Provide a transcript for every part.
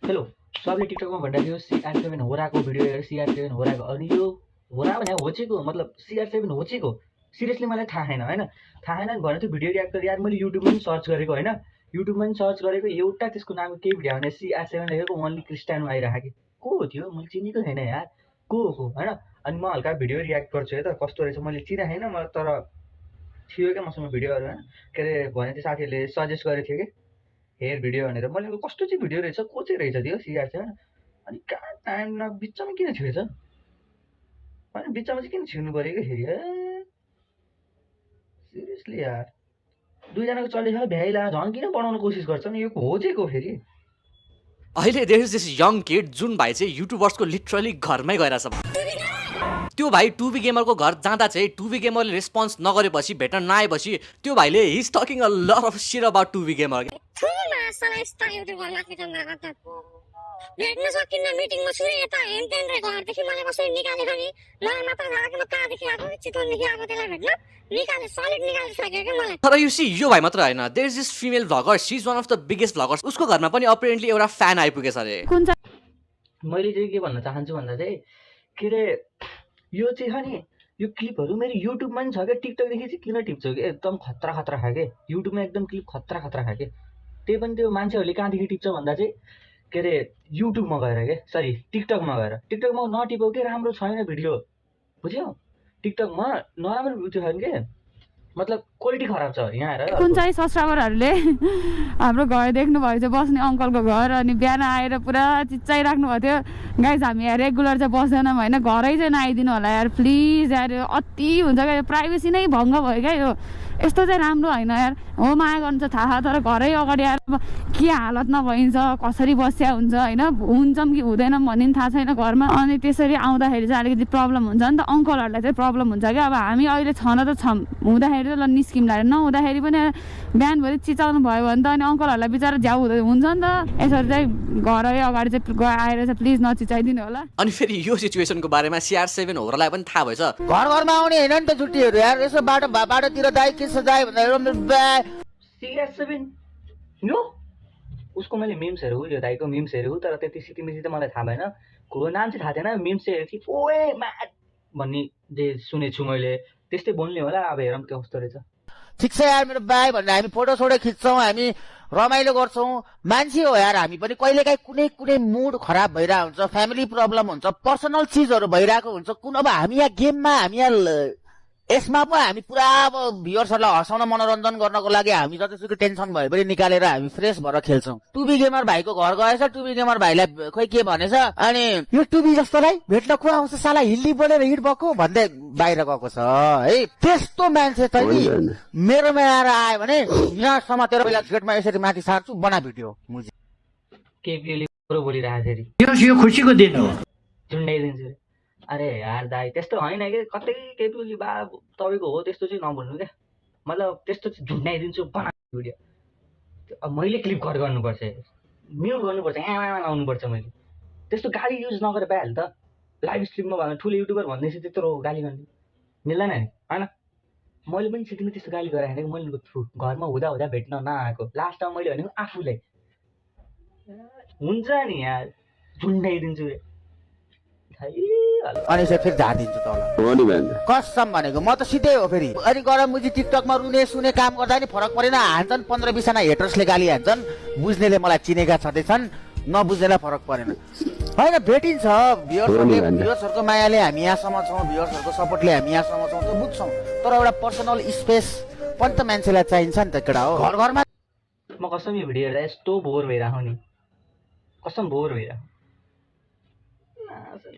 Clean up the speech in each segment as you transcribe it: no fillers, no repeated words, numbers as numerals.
hello सबले टिकटकमा भन्दाखेरि CR7 होराको video हेरेर CR7 होराको अनि यो होरा भने होचेको मतलब CR7 होचेको सिरियसली मलाई थाहा छैन हैन थाहा छैन भने त्यो भिडियो रियाक्ट गरेर यार मैले युट्युबमा पनि सर्च गरेको हैन युट्युबमा पनि सर्च गरेको एउटा त्यसको नाम केही भिडियो भने CR7 लेखेको ओन्ली क्रिस्टियानो आइराखेको को हो त्यो मैले चिनेको छैन यार को हो हैन अनि म हल्का भिडियो रियाक्ट गर्छु है त कस्तो रहेछ मैले चिने छैन म तर थियो क्या मसँग भिडियोहरु हैन के अरे भने त्यो साथीले सजेस्ट गरेको थियो के हेयर भिडियो भनेर मैले कस्तो चाहिँ भिडियो रहेछ को चाहिँ रहेछ त्यो CR7 अनि कहाँ टाइम न बिचमा किन छिरेछ अनि बिचमा चाहिँ किन छिर्नु पर्यो के फेरि सिरियसली यार दुईजनाको चलेछ भ्याइला झन् किन बनाउन कोसिस गर्छ नि यो हो चाहिँ को फेरि अहिले there is this young kid जुन भाइ चाहिँ युट्युबर्सको लिटरली घरमै गइरहेछ त्यो भाइ टुबी गेमरको घर जाँदा चाहिँ टुबी गेमरले रेस्पोन्स नगरेपछि भेट्न नआएपछि त्यो भाइले he is talking a lot of shit about to be gamer भेट्न सकिन्न मिटिङमा छु यता हेमटेन रे घरदेखि मलाई कसरी निकालेको नि मलाई मात्र थाहा म कहाँदेखि आएको चितवनदेखि आएको त्यसलाई भेट्न निकाले सलिड निकालिसक्यो क्या मलाई तर यो सी यो भाइ मात्र होइन there is this female vlogger she is one of the biggest vloggers उसको घरमा पनि अपेरेन्टली एउटा फ्यान आइपुगेछ अरे मैले चाहिँ के भन्न चाहन्छु भन्दा चाहिँ के अरे यो चाहिँ छ नि यो क्लिपहरू मेरो युट्युबमा पनि छ क्या टिकटकदेखि चाहिँ किन टिप्छौ कि एकदम खतरा खतरा खाके युट्युबमा एकदम क्लिप खतरा खतरा खाके त्यही पनि त्यो मान्छेहरूले कहाँदेखि टिप्छ भन्दा चाहिँ के अरे युट्युबमा गएर के सरी टिकटकमा गएर टिकटकमा नटिपौ के राम्रो छैन भिडियो बुझ्यौ टिकटकमा नराम्रो भिडियो छैन के मतलब क्वालिटी खराब छ यहाँ आएर कुन चाहिँ सब्सक्राइबरहरूले हाम्रो घर देख्नु भएछ बस्ने अङ्कलको घर अनि बिहान आएर पुरा चिच्चाइराख्नु भएको थियो गाइस हामी यहाँ रेगुलर चाहिँ बस्दैनौँ होइन घरै चाहिँ नआइदिनु होला यार प्लिज यार अति हुन्छ क्या प्राइभेसी नै भङ्ग भयो क्या यो यस्तो चाहिँ राम्रो होइन यार हो माया गर्नु चाहिँ थाहा तर घरै अगाडि आएर के हालतमा भइन्छ कसरी बस्या हुन्छ होइन हुन्छौँ कि हुँदैनौँ भन्ने पनि थाहा छैन घरमा अनि त्यसरी आउँदाखेरि चाहिँ अलिकति प्रब्लम हुन्छ नि त अङ्कलहरूलाई चाहिँ प्रब्लम हुन्छ क्या अब हामी अहिले छन त छौँ हुँदाखेरि चाहिँ ल निस्किउँला नहुँदाखेरि पनि बिहानभरि चिचाउनु भयो भने त अनि अङ्कलहरूलाई बिचरा झ्याउ हुँदै हुन्छ नि त यसरी चाहिँ घरै अगाडि चाहिँ आएर चाहिँ प्लिज नचिचाइदिनु होला अनि फेरि यो सिचुएसनको बारेमा CR7 होरलाई पनि थाहा भएछ घर घरमा आउने हैन नि त छुट्टीहरू यार यसो बाटोतिर दाइ के छ दाइ भनेर CR7 यो उसको मैले मिम्स हेरेको यो दाइको मिम्स हेरेको तर त्यति सिटिमिसी त मलाई थाहा भएन को नाम चाहिँ थाहा थिएन मिम्स चाहिँ हेरेको थिएँ ओए मा भन्ने जे सुनेछु मैले त्यस्तै बोल्ने होला अब हेरौँ के कस्तो रहेछ ठिक छ यार मेरो बाइ भनेर हामी फोटो सोटो खिच्छौँ हामी रमाइलो गर्छौँ मान्छे हो यार हामी पनि कहिलेकाहीँ कुनै कुनै मुड खराब भइरहेको हुन्छ फ्यामिली प्रब्लम हुन्छ पर्सनल चिजहरू भइरहेको हुन्छ कुन अब हामी यहाँ गेममा हामी यहाँ यसमा पो हामी पुरा अब भ्युअर्सहरूलाई हँसाउन मनोरञ्जन गर्नको लागि हामी जतिसुकै टेन्सन भए पनि निकालेर हामी फ्रेस भएर खेल्छौँ टुबी गेमर भाइको घर गएछ टुबी गेमर भाइलाई खोइ के भनेछ अनि यो टुबी जस्तोलाई भेट्न को आउँछ साला हिल्ली बोलेर हिट भएको भन्दै बाहिर गएको छ है त्यस्तो मान्छे त नि मेरोमा आएर आयो भने यहाँसम्म तेरो पहिला गेटमा यसरी माथि सार्छु बना भिडियो मुजी केपीले कुरो बोलिरहेको फेरि यो खुसीको दिन हो झुन्डाइदिन्छु अरे यार दाइ त्यस्तो होइन कि कतै केपी बा तपाईँको हो त्यस्तो चाहिँ नबोल्नु क्या मतलब त्यस्तो चाहिँ झुन्डाइदिन्छु बना भिडियो अब मैले क्लिप कट गर्नुपर्छ म्युट गर्नुपर्छ आउनुपर्छ मैले त्यस्तो गाली युज नगरेर पाइहाल्यो त लाइभ स्ट्रिममा भन्दा ठुलो युट्युबर भन्दैछ त्यत्रो गाली गर्ने मिल्दैन नि होइन मैले पनि सिटीमा त्यस्तो गाली गराएन मैले घरमा हुँदा हुँदा भेट्न नआएको लास्टमा मैले भनेको आफूलाई हुन्छ नि यार झुन्डाइदिन्छु अनि चाहिँ फेरि झारिदिन्छु तल कसम भनेको म त सिधै हो फेरि अनि गएर मुजी टिकटकमा रुने सुने काम गर्दा नि फरक परेन हान्छन् 15-20 जना हेटर्सले गाली हान्छन् बुझ्नेले मलाई चिनेका छँदैछन् नबुझ्नेलाई फरक परेन होइन भेटिन्छ भ्युअर्सहरूको मायाले हामी यहाँसम्म छौँ भ्युअर्सहरूको सपोर्टले हामी यहाँसम्म छौँ त्यो बुझ्छौँ तर एउटा पर्सनल स्पेस पनि त मान्छेलाई चाहिन्छ नि त केटा हो घर घरमा म कसम यो भिडियो हेर्दा यस्तो बोर भइरहेको नि कसम बोर भइरहेको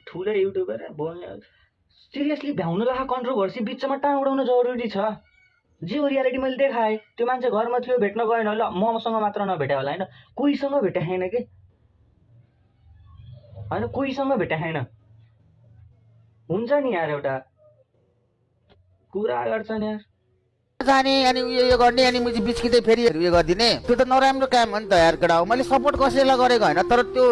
ठुलो युट्युबर बोल्ने सिरियसली भ्याउनुलाई कन्ट्रोभर्सी बिचमा टाङ उडाउनु जरुरी छ जे रियालिटी मैले देखाएँ त्यो मान्छे घरमा थियो भेट्न गएन ल मसँग मात्र नभेट्या होला होइन कोहीसँग भेट्या छैन कि होइन कोहीसँग भेट्या छैन हुन्छ नि यार एउटा कुरा गर्छन् यार जाने अनि उयो गर्ने अनि मुझे बिस्किँदै फेरि उयो गरिदिने त्यो त नराम्रो काम हो नि त यार केटा हो मैले सपोर्ट कसैलाई गरेको होइन तर त्यो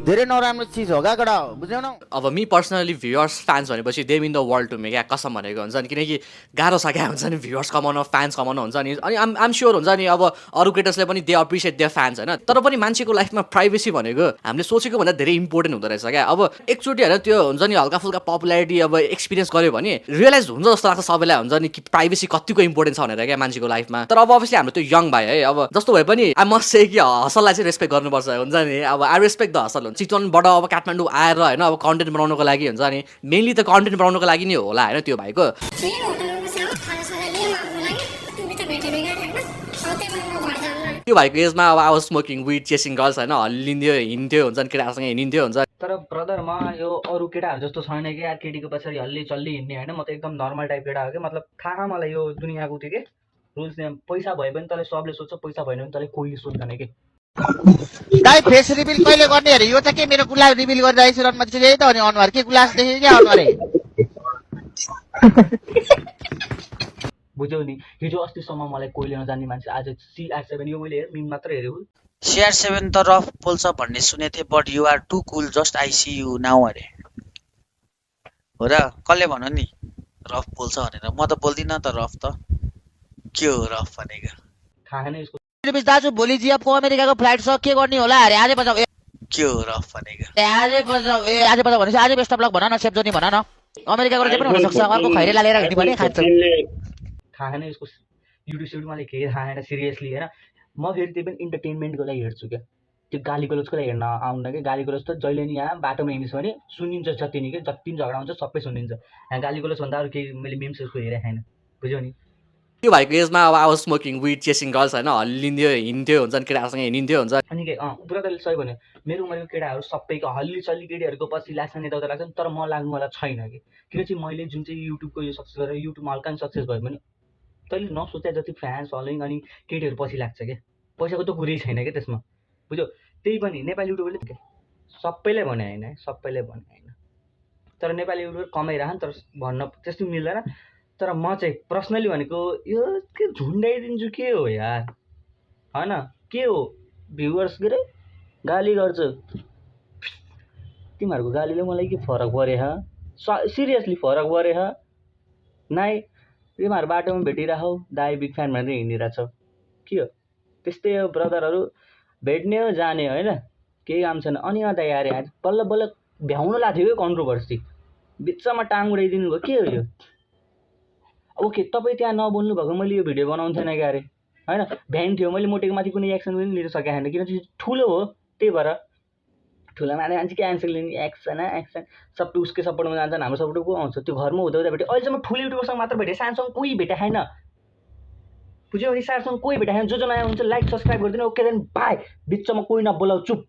धेरै नराम्रो चिज हो क्या केटा हो बुझ्यौ न अब मी पर्सनली भ्युअर्स फ्यान्स भनेपछि them in the world to me क्या कसम भनेको हुन्छ नि किनकि गाह्रो छ क्या हुन्छ नि भ्युअर्स कमाउन फ्यान्स कमाउन हुन्छ नि अनि आम स्योर हुन्छ नि अब अरू केटर्सले पनि दे अप्रिसिएट देयर फ्यान्स होइन तर पनि मान्छेको लाइफमा प्राइभेसी भनेको हामीले सोचेको भन्दा धेरै इम्पोर्टेन्ट हुँदो रहेछ क्या अब एकचोटि होइन त्यो हुन्छ नि हल्का फुल्का पपुलारिटी अब एक्सपिरियन्स गर्यो भने रियलाइज हुन्छ जस्तो लाग्छ सबैलाई हुन्छ नि कि प्राइभेसी कतिको इम्पोर्टेन्ट छ भनेर क्या मान्छेको लाइफमा तर अब अभियसली हाम्रो त्यो यङ भाइ है अब जस्तो भए पनि आई मस्ट से कि हसललाई चाहिँ रेस्पेक्ट गर्नुपर्छ हुन्छ नि अब आई रेस्पेक्ट द हसल हुन्छ चितवनबाट अब काठमाडौँ आएर होइन अब कन्टेन्ट बनाउनको लागि हुन्छ नि मेनली त कन्टेन्ट बनाउनको लागि नै होला होइन त्यो भाइको त्यो भाइको एजमा अब I was smoking weed chasing girls होइन हल्लिन्थ्यो हिँड्थ्यो हुन्छ नि केटाहरूसँग हिँड्थ्यो हुन्छ तर ब्रदर म यो अरू केटाहरू जस्तो छैन कि यार केटीको पछाडि हल्ली चल्ली हिँड्ने होइन म त एकदम नर्मल टाइप केटा हो कि मतलब थाहा मलाई यो दुनियाँको थियो कि रुल्स पैसा भयो भने तँलाई सबले सोध्छ पैसा भएन भने तँलाई कोहीले सोध्दैन कि दाइ फेस रिभिल कहिले गर्ने अरे यो त के मेरो गुलाब रिभिल गरिरहेको छु रनमा चाहिँ त अनि अनुहार के गुलास देखेँ क्या अनुहार बुझ्यौ नि हिजो अस्तिसम्म मलाई कोहीले नजान्ने मान्छे आज CR7 यो मैले मिम मात्र हेरेँ CR7 त रफ बोल्छ भन्ने सुनेको थिएँ but you are too cool just I see you now अरे हो र कसले भन्यो नि रफ बोल्छ भनेर म त बोल्दिनँ त रफ त के हो रफ भनेको थाहा छैन यसको दाजु भोलि जिएफको अमेरिकाको फ्लाइट छ के गर्ने होला अरे आजै बजाऊ के हो रफ भनेको आजै बजाऊ भनेपछि आजै बेस्ट अफ लक भन न सेफ जोनी भन न अमेरिकाको जे पनि हुन सक्छ अर्को खैरेला लिएर हिँड्ने भने खान्छ थाहा छैन यसको युट्युब मलाई केही थाहा छैन सिरियसली होइन म फेरि त्यही पनि इन्टरटेनमेन्टको लागि हेर्छु क्या त्यो गाली गलोजको लागि हेर्न आउँदा कि गाली गलोज त जहिले नि यहाँ बाटोमा हिँड्छ भने सुनिन्छ जति नि कि जति झगडा हुन्छ सबै सुनिन्छ यहाँ गाली गलोज भन्दा अरू केही मैले मिम्सहरूको हेरेँ छैन बुझ्यौ नि त्यो भाइको एजमा अब I was smoking weed chasing girls होइन हल्लिन्थ्यो हिँड्थ्यो हुन्छ नि केटाहरूसँग हिँड्थ्यो हुन्छ अनि के ब्रदरले सही भन्यो मेरो उमेरको केटाहरू सबैको हल्ली चल्ली केटीहरूको पछि लाग्छ नि यताउता लाग्छ तर म लाग्नु मलाई छैन कि किन चाहिँ मैले जुन चाहिँ युट्युबको यो सक्सेस गरेर युट्युबमा हल्का सक्सेस भयो भने तैँले नसोचे जति फ्यान्स फलोइङ अनि केटीहरू पछि लाग्छ क्या पैसाको त कुरै छैन क्या त्यसमा बुझ्यौ त्यही पनि नेपाली युट्युबरले सबैलाई भने होइन सबैलाई भने होइन तर नेपाली युट्युबर कमाइरह नि तर भन्न त्यस्तो मिल्दैन तर म चाहिँ पर्सनली भनेको यो के झुन्डाइदिन्छु के हो यार होइन के हो भ्युवर्स के अरे गाली गर्छ तिमीहरूको गालीले मलाई के फरक परे सिरियसली फरक परे नाइ तिमीहरू बाटोमा भेटिरहौ दाइ बिग फ्यान भनेर हिँडिरहेछौ के हो त्यस्तै हो ब्रदरहरू भेट्ने हो जाने होइन केही काम छैन अनि अँ त यार आज बल्ल बल्ल भ्याउनु लाग्थ्यो कि कन्ट्रोभर्सी बिचमा टाङ उडाइदिनु भयो के हो यो ओके तपाईँ त्यहाँ नबोल्नु भएको मैले यो भिडियो बनाउँनु थिएन क्या अरे होइन भ्यान थियो मैले मोटेको माथि कुनै एक्सन पनि लिन सकेको छैन किनकि ठुलो हो त्यही भएर ठुलो मान्छे के एन्सर लिने एक्सन सब उसकै सपोर्टमा जान्छन् हाम्रो सपोर्ट को आउँछ त्यो घरमा हुँदा हुँदा भेट्यो अहिलेसम्म ठुलो युट्युबरसँग मात्र भेटेँ सानोसँग कोही भेटेको छैन बुझ्यौ नि सानोसँग कोही भेटेको छैन जो नयाँ हुन्छ लाइक सब्सक्राइब गरिदिनु ओके देन बाई बिचमा कोही नबोलाऊ चुप